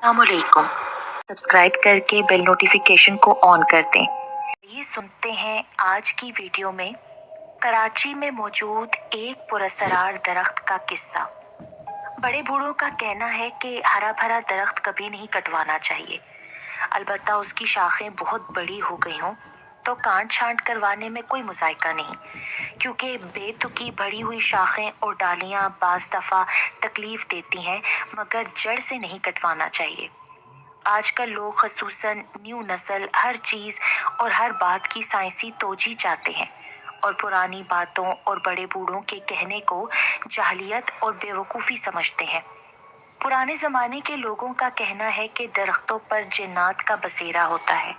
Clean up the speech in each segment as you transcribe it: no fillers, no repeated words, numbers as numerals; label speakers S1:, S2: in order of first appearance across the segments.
S1: السلام علیکم۔ سبسکرائب کر کے بیل نوٹیفیکیشن کو آن کر دیں۔ یہ سنتے ہیں آج کی ویڈیو میں کراچی میں موجود ایک پراسرار درخت کا قصہ۔ بڑے بوڑھوں کا کہنا ہے کہ ہرا بھرا درخت کبھی نہیں کٹوانا چاہیے، البتہ اس کی شاخیں بہت بڑی ہو گئی ہوں تو کاٹ چھانٹ کروانے میں کوئی مذائقہ نہیں، کیونکہ بے تکی بڑھی ہوئی شاخیں اور ڈالیاں بعض دفعہ تکلیف دیتی ہیں، مگر جڑ سے نہیں کٹوانا چاہیے۔ آج کل لوگ خصوصاً نیو نسل ہر چیز اور ہر بات کی سائنسی توجیہ چاہتے ہیں اور پرانی باتوں اور بڑے بوڑھوں کے کہنے کو جاہلیت اور بیوقوفی سمجھتے ہیں۔ پرانے زمانے کے لوگوں کا کہنا ہے کہ درختوں پر جنات کا بسیرا ہوتا ہے،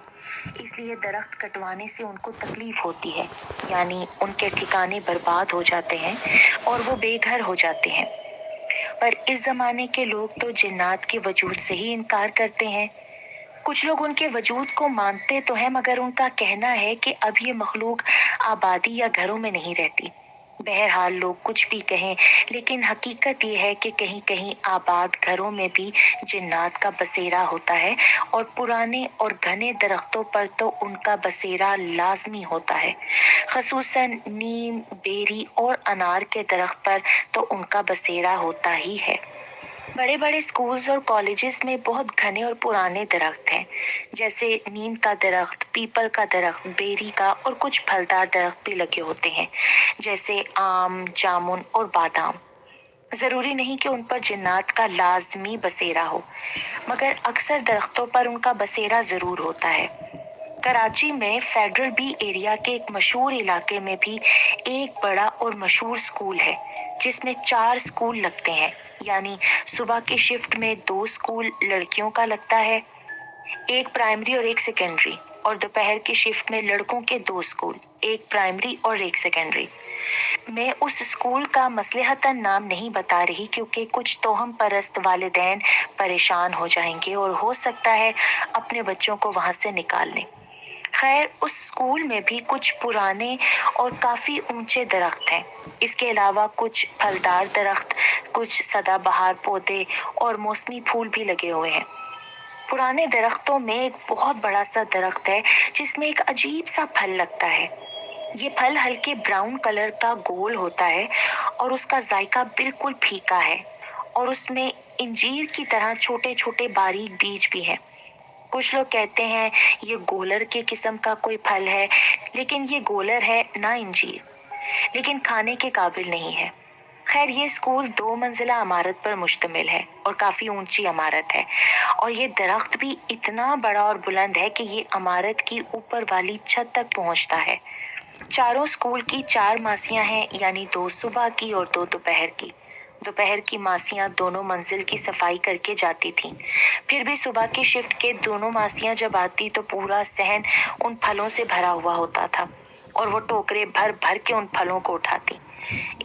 S1: اس لیے درخت کٹوانے سے ان کو تکلیف ہوتی ہے، یعنی ان کے ٹھکانے برباد ہو جاتے ہیں اور وہ بے گھر ہو جاتے ہیں۔ پر اس زمانے کے لوگ تو جنات کے وجود سے ہی انکار کرتے ہیں۔ کچھ لوگ ان کے وجود کو مانتے تو ہیں، مگر ان کا کہنا ہے کہ اب یہ مخلوق آبادی یا گھروں میں نہیں رہتی۔ بہرحال لوگ کچھ بھی کہیں، لیکن حقیقت یہ ہے کہ کہیں کہیں آباد گھروں میں بھی جنات کا بسیرا ہوتا ہے، اور پرانے اور گھنے درختوں پر تو ان کا بسیرا لازمی ہوتا ہے۔ خصوصاً نیم، بیری اور انار کے درخت پر تو ان کا بسیرا ہوتا ہی ہے۔ بڑے بڑے اسکولز اور کالجز میں بہت گھنے اور پرانے درخت ہیں، جیسے نیم کا درخت، پیپل کا درخت، بیری کا اور کچھ پھلدار درخت بھی لگے ہوتے ہیں، جیسے آم، جامن اور بادام۔ ضروری نہیں کہ ان پر جنات کا لازمی بسیرا ہو، مگر اکثر درختوں پر ان کا بسیرا ضرور ہوتا ہے۔ کراچی میں فیڈرل بی ایریا کے ایک مشہور علاقے میں بھی ایک بڑا اور مشہور اسکول ہے، جس میں 4 اسکول لگتے ہیں، یعنی صبح کی شفٹ میں 2 اسکول لڑکیوں کا لگتا ہے، ایک پرائمری اور ایک سیکنڈری، اور دوپہر کی شفٹ میں لڑکوں کے 2 اسکول، ایک پرائمری اور ایک سیکنڈری۔ میں اس اسکول کا مصلحتاً نام نہیں بتا رہی، کیونکہ کچھ توہم پرست والدین پریشان ہو جائیں گے اور ہو سکتا ہے اپنے بچوں کو وہاں سے نکال لیں۔ خیر، اس اسکول میں بھی کچھ پرانے اور کافی اونچے درخت ہیں۔ اس کے علاوہ کچھ پھلدار درخت، کچھ سدا بہار پودے اور موسمی پھول بھی لگے ہوئے ہیں۔ پرانے درختوں میں ایک بہت بڑا سا درخت ہے جس میں ایک عجیب سا پھل لگتا ہے۔ یہ پھل ہلکے براؤن کلر کا گول ہوتا ہے اور اس کا ذائقہ بالکل پھیکا ہے، اور اس میں انجیر کی طرح چھوٹے چھوٹے باریک بیج بھی ہیں۔ کچھ لوگ کہتے ہیں یہ گولر کے قسم کا کوئی پھل ہے، لیکن یہ گولر ہے نہ انجیر، لیکن کھانے کے قابل نہیں ہے۔ خیر، یہ اسکول 2 منزلہ عمارت پر مشتمل ہے اور کافی اونچی عمارت ہے، اور یہ درخت بھی اتنا بڑا اور بلند ہے کہ یہ عمارت کی اوپر والی چھت تک پہنچتا ہے۔ چاروں اسکول کی 4 ماسیاں ہیں، یعنی 2 صبح کی اور 2 دوپہر کی۔ دوپہر کی ماسیاں دونوں منزل کی صفائی کر کے جاتی تھیں، پھر بھی صبح کی شفٹ کے دونوں ماسیاں جب آتی تو پورا صحن ان پھلوں سے بھرا ہوا ہوتا تھا، اور وہ ٹوکرے بھر بھر کے ان پھلوں کو اٹھاتی۔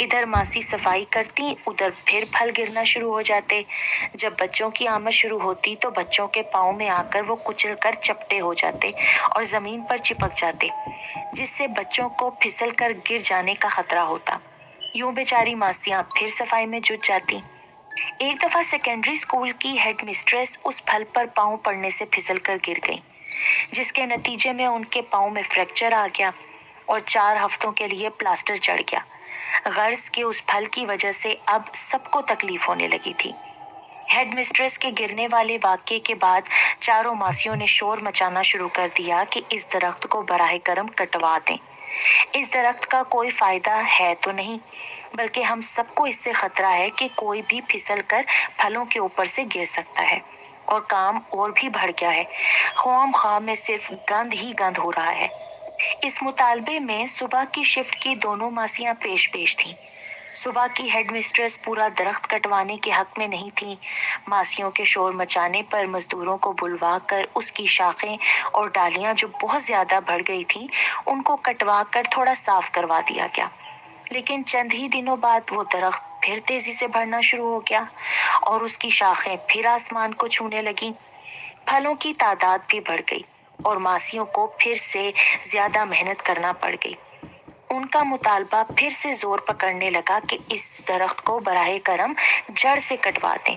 S1: ادھر ماسی صفائی کرتی، ادھر پھر پھل گرنا شروع ہو جاتے۔ جب بچوں کی آمد شروع ہوتی تو بچوں کے پاؤں میں آ کر وہ کچل کر چپٹے ہو جاتے اور زمین پر چپک جاتے، جس سے بچوں کو پھسل کر گر جانے کا خطرہ ہوتا۔ یوں بیچاری ماسیاں پھر صفائی میں جٹ جاتی۔ ایک دفعہ سیکنڈری اسکول کی ہیڈ مسٹریس اس پھل پر پاؤں پڑنے سے پھسل کر گر گئی، جس کے نتیجے میں ان کے پاؤں میں فریکچر آ گیا اور 4 ہفتوں کے لیے پلاسٹر چڑھ گیا۔ غرض کہ اس پھل کی وجہ سے اب سب کو تکلیف ہونے لگی تھی۔ ہیڈ مسٹریس کے گرنے والے واقعے کے بعد چاروں ماسیوں نے شور مچانا شروع کر دیا کہ اس درخت کو براہ کرم کٹوا دیں۔ اس درخت کا کوئی فائدہ ہے تو نہیں، بلکہ ہم سب کو اس سے خطرہ ہے کہ کوئی بھی پھسل کر پھلوں کے اوپر سے گر سکتا ہے، اور کام اور بھی بڑھ گیا ہے، خواہ خواہ میں صرف گند ہی گند ہو رہا ہے۔ اس مطالبے میں صبح کی شفٹ کی دونوں ماسیاں پیش تھیں۔ صبح کی ہیڈ مسٹریس پورا درخت کٹوانے کے حق میں نہیں تھی۔ ماسیوں کے شور مچانے پر مزدوروں کو بلوا کر اس کی شاخیں اور ڈالیاں جو بہت زیادہ بڑھ گئی تھیں، ان کو کٹوا کر تھوڑا صاف کروا دیا گیا، لیکن چند ہی دنوں بعد وہ درخت پھر تیزی سے بڑھنا شروع ہو گیا اور اس کی شاخیں پھر آسمان کو چھونے لگیں۔ پھلوں کی تعداد بھی بڑھ گئی اور ماسیوں کو پھر سے زیادہ محنت کرنا پڑ گئی۔ ان کا مطالبہ پھر سے زور پکڑنے لگا کہ اس درخت کو براہ کرم جڑ سے کٹوا دیں۔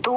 S1: 2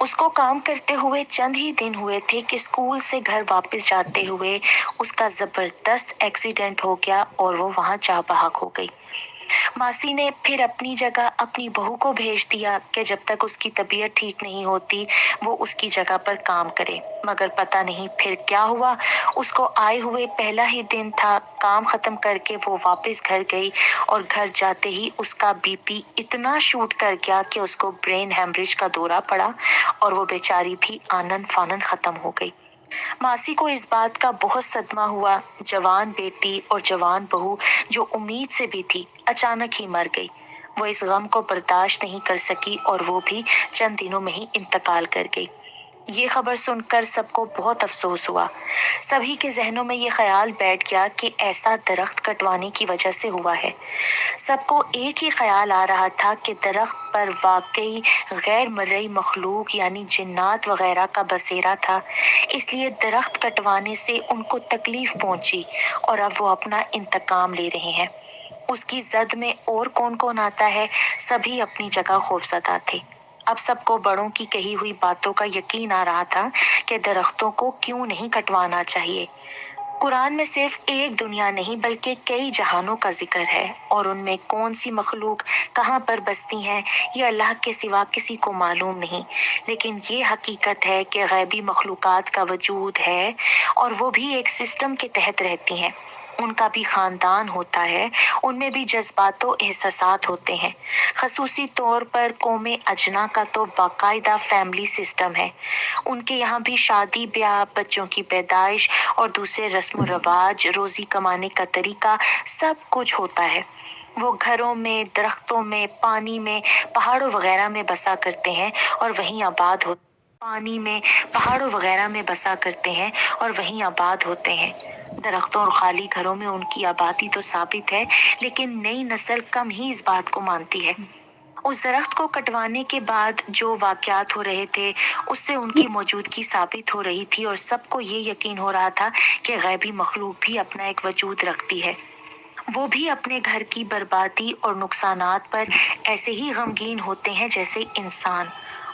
S1: اس کو کام کرتے ہوئے چند ہی دن ہوئے تھے کہ اسکول سے گھر واپس جاتے ہوئے اس کا زبردست ایکسیڈنٹ ہو گیا اور وہ وہاں جاں بحق ہو گئی۔ ماسی نے پھر اپنی جگہ اپنی بہو کو بھیج دیا کہ جب تک اس کی طبیعت ٹھیک نہیں ہوتی وہ اس کی جگہ پر کام کرے، مگر پتہ نہیں پھر کیا ہوا۔ اس کو آئے ہوئے پہلا ہی دن تھا، کام ختم کر کے وہ واپس گھر گئی اور گھر جاتے ہی اس کا بی پی اتنا شوٹ کر گیا کہ اس کو برین ہیمریج کا دورہ پڑا اور وہ بیچاری بھی آنن فانن ختم ہو گئی۔ ماسی کو اس بات کا بہت صدمہ ہوا۔ جوان بیٹی اور جوان بہو جو امید سے بھی تھی اچانک ہی مر گئی۔ وہ اس غم کو برداشت نہیں کر سکی اور وہ بھی چند دنوں میں ہی انتقال کر گئی۔ یہ خبر سن کر سب کو بہت افسوس ہوا۔ سبھی کے ذہنوں میں یہ خیال بیٹھ گیا کہ ایسا درخت کٹوانے کی وجہ سے ہوا ہے۔ سب کو ایک ہی خیال آ رہا تھا کہ درخت پر واقعی غیر مرئی مخلوق یعنی جنات وغیرہ کا بسیرا تھا، اس لیے درخت کٹوانے سے ان کو تکلیف پہنچی اور اب وہ اپنا انتقام لے رہے ہیں۔ اس کی زد میں اور کون کون آتا ہے، سبھی اپنی جگہ خوفزدہ تھے۔ اب سب کو بڑوں کی کہی ہوئی باتوں کا یقین آ رہا تھا کہ درختوں کو کیوں نہیں کٹوانا چاہیے۔ قرآن میں صرف ایک دنیا نہیں بلکہ کئی جہانوں کا ذکر ہے اور ان میں کون سی مخلوق کہاں پر بستی ہیں یہ اللہ کے سوا کسی کو معلوم نہیں، لیکن یہ حقیقت ہے کہ غیبی مخلوقات کا وجود ہے اور وہ بھی ایک سسٹم کے تحت رہتی ہیں۔ ان کا بھی خاندان ہوتا ہے، ان میں بھی جذبات و احساسات ہوتے ہیں۔ خصوصی طور پر قوم اجنا کا تو باقاعدہ فیملی سسٹم ہے۔ ان کے یہاں بھی شادی بیاہ، بچوں کی پیدائش اور دوسرے رسم و رواج، روزی کمانے کا طریقہ سب کچھ ہوتا ہے۔ وہ گھروں میں، درختوں میں، پانی میں، پہاڑوں وغیرہ میں بسا کرتے ہیں اور وہیں آباد ہوتے ہیں۔ درختوں اور خالی گھروں میں ان کی آبادی تو ثابت ہے، لیکن نئی نسل کم ہی اس بات کو مانتی ہے۔ اس درخت کو کٹوانے کے بعد جو واقعات ہو رہے تھے اس سے ان کی موجودگی ثابت ہو رہی تھی اور سب کو یہ یقین ہو رہا تھا کہ غیبی مخلوق بھی اپنا ایک وجود رکھتی ہے۔ وہ بھی اپنے گھر کی بربادی اور نقصانات پر ایسے ہی غمگین ہوتے ہیں جیسے انسان،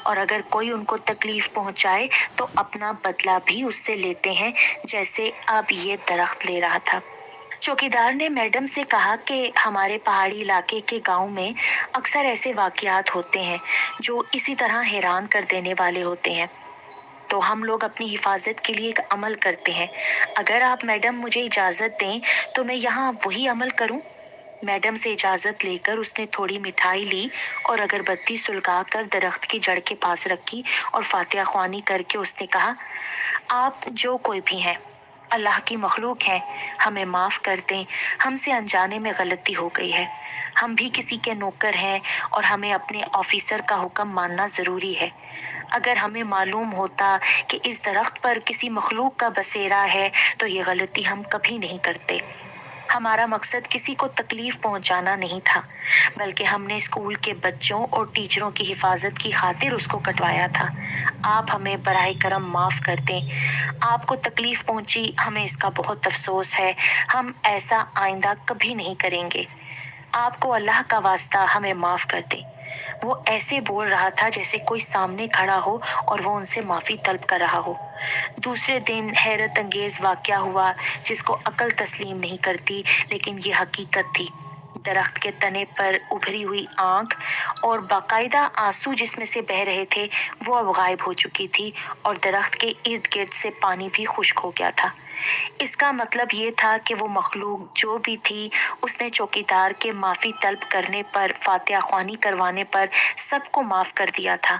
S1: اور اگر کوئی ان کو تکلیف پہنچائے تو اپنا بدلہ بھی اس سے لیتے ہیں جیسے اب یہ درخت لے رہا تھا۔ چوکیدار نے میڈم سے کہا کہ ہمارے پہاڑی علاقے کے گاؤں میں اکثر ایسے واقعات ہوتے ہیں جو اسی طرح حیران کر دینے والے ہوتے ہیں، تو ہم لوگ اپنی حفاظت کے لیے ایک عمل کرتے ہیں۔ اگر آپ میڈم مجھے اجازت دیں تو میں یہاں وہی عمل کروں۔ میڈم سے اجازت لے کر اس نے تھوڑی مٹھائی لی اور اگربتی سلگا کر درخت کی جڑ کے پاس رکھی اور فاتحہ خوانی کر کے اس نے کہا، آپ جو کوئی بھی ہیں، اللہ کی مخلوق ہیں، ہمیں معاف کر دیں، ہم سے انجانے میں غلطی ہو گئی ہے۔ ہم بھی کسی کے نوکر ہیں اور ہمیں اپنے آفیسر کا حکم ماننا ضروری ہے۔ اگر ہمیں معلوم ہوتا کہ اس درخت پر کسی مخلوق کا بسیرا ہے تو یہ غلطی ہم کبھی نہیں کرتے۔ ہمارا مقصد کسی کو تکلیف پہنچانا نہیں تھا، بلکہ ہم نے اسکول کے بچوں اور ٹیچروں کی حفاظت کی خاطر اس کو کٹوایا تھا۔ آپ ہمیں براہ کرم معاف کر دیں۔ آپ کو تکلیف پہنچی، ہمیں اس کا بہت افسوس ہے، ہم ایسا آئندہ کبھی نہیں کریں گے۔ آپ کو اللہ کا واسطہ ہمیں معاف کر دیں۔ وہ ایسے بول رہا تھا جیسے کوئی سامنے کھڑا ہو اور وہ ان سے معافی طلب کر رہا ہو۔ دوسرے دن حیرت انگیز واقعہ ہوا جس کو عقل تسلیم نہیں کرتی، لیکن یہ حقیقت تھی۔ درخت کے تنے پر ابھری ہوئی آنکھ اور باقاعدہ آنسو جس میں سے بہہ رہے تھے وہ اب غائب ہو چکی تھی اور درخت کے ارد گرد سے پانی بھی خشک ہو گیا تھا۔ اس کا مطلب یہ تھا کہ وہ مخلوق جو بھی تھی اس نے چوکیدار کے معافی طلب کرنے پر، فاتحہ خوانی کروانے پر سب کو معاف کر دیا تھا۔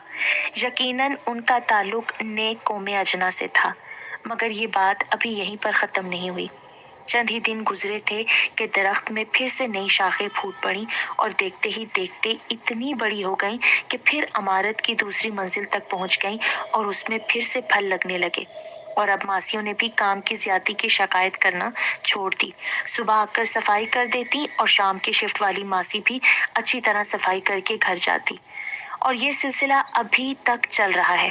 S1: یقیناً ان کا تعلق نیک قوم اجنا سے تھا، مگر یہ بات ابھی یہیں پر ختم نہیں ہوئی۔ چند ہی دن گزرے تھے کہ درخت میں پھر سے نئی شاخیں پھوٹ پڑیں اور دیکھتے ہی دیکھتے اتنی بڑی ہو گئیں کہ پھر عمارت کی دوسری منزل تک پہنچ گئیں اور اس میں پھر سے پھل لگنے لگے۔ اور اب ماسیوں نے بھی کام کی زیادتی کی شکایت کرنا چھوڑ دی۔ صبح آ کر صفائی کر دیتی اور شام کی شفٹ والی ماسی بھی اچھی طرح صفائی کر کے گھر جاتی، اور یہ سلسلہ ابھی تک چل رہا ہے۔